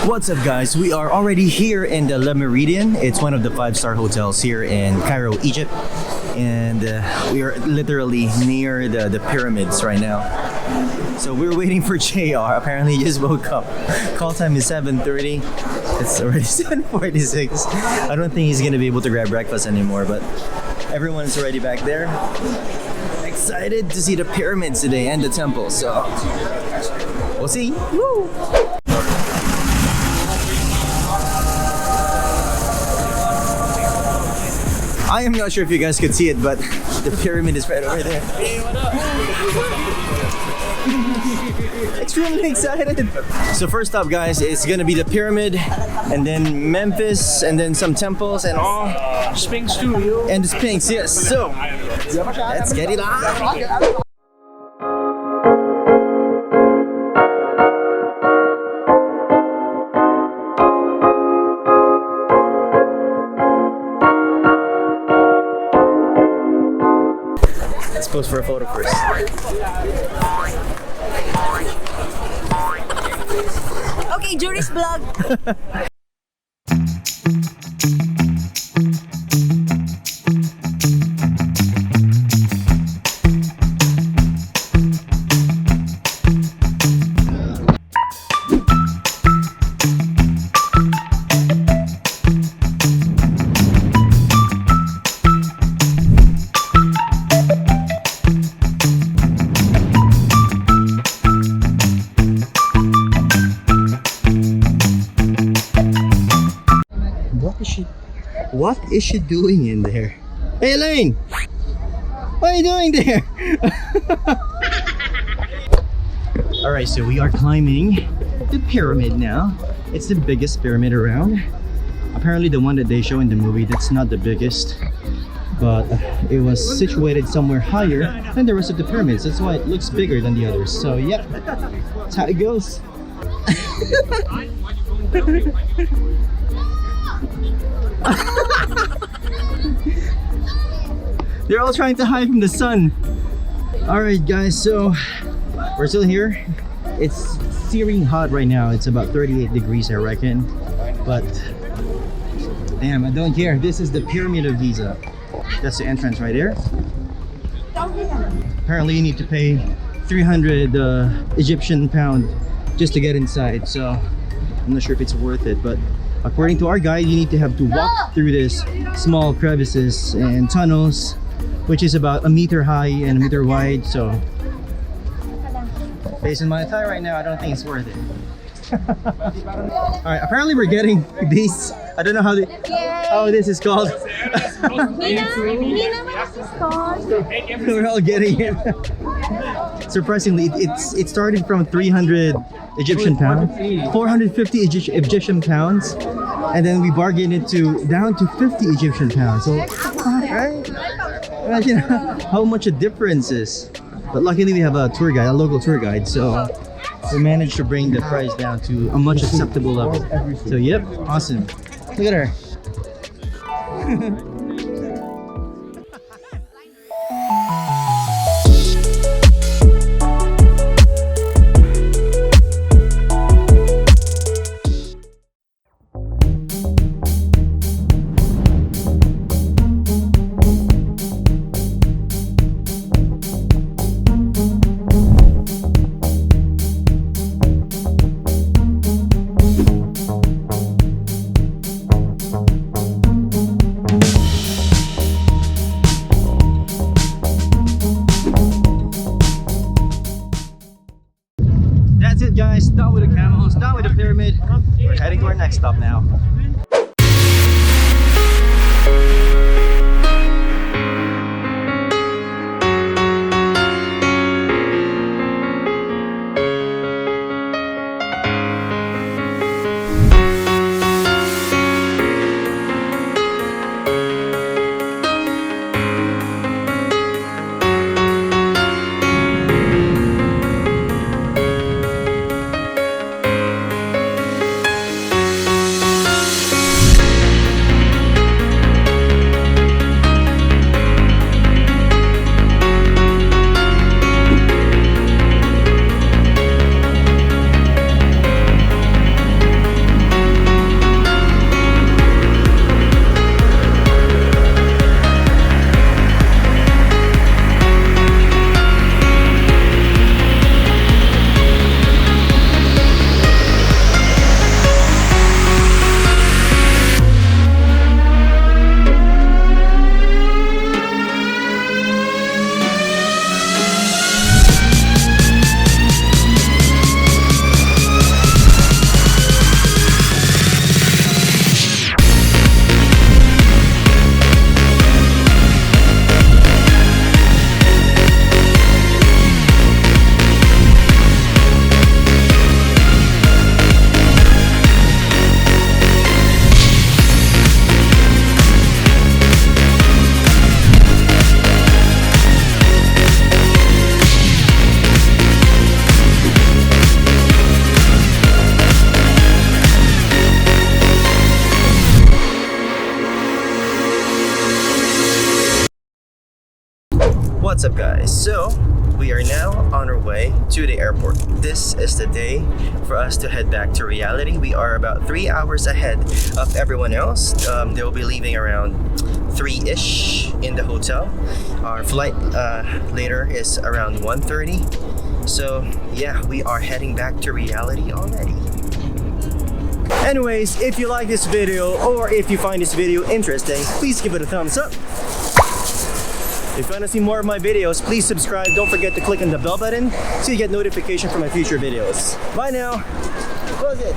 What's up guys, we are already here in the Le Méridien. It's one of the 5-star hotels here in Cairo, Egypt. And we are literally near the pyramids right now. So we're waiting for JR. Apparently he just woke up. Call time is 7:30. It's already 7:46. I don't think he's gonna be able to grab breakfast anymore, but everyone's already back there. Excited to see the pyramids today and the temple, so we'll see. Woo! I am not sure if you guys could see it, but the pyramid is right over there. Hey, what up? Extremely excited. So first up, guys, it's gonna be the pyramid, and then Memphis, and then some temples and all. Sphinx too, yo. And the Sphinx, yes. So let's get it on. Let's pose for a photo first. Okay, Jury's vlog. What is she doing in there? Hey Elaine! What are you doing there? Alright, so we are climbing the pyramid now. It's the biggest pyramid around. Apparently the one that they show in the movie, that's not the biggest. But it was situated somewhere higher than the rest of the pyramids. That's why it looks bigger than the others. So yeah, that's how it goes. They're all trying to hide from the sun. Alright guys, so we're still here. It's searing hot right now. It's about 38 degrees I reckon. But damn, I don't care. This is the Pyramid of Giza. That's the entrance right there. Apparently you need to pay 300 Egyptian pound just to get inside. So I'm not sure if it's worth it, but according to our guide, you need to have to walk through this small crevices and tunnels, which is about 1 meter high and 1 meter wide. So based on my attire right now, I don't think it's worth it. Alright, apparently we're getting these. I don't know how this is called. We're all getting it. Surprisingly, it started from 300 Egyptian pounds, 450 Egyptian pounds, and then we bargained it down to 50 Egyptian pounds. So, right? Imagine how much a difference is. But luckily we have a tour guide, a local tour guide, so we managed to bring the price down to a much acceptable level. So yep, awesome. Look at her. That's it guys, done with the camels, done with the pyramid. We're heading to our next stop now. What's up, guys? So we are now on our way to the airport. This is the day for us to head back to reality. We are about 3 hours ahead of everyone else. They'll be leaving around 3-ish in the hotel. Our flight later is around 1:30. So yeah, we are heading back to reality already. Anyways, if you like this video or if you find this video interesting, please give it a thumbs up. If you want to see more of my videos, please subscribe. Don't forget to click on the bell button so you get notification for my future videos. Bye now. Close it.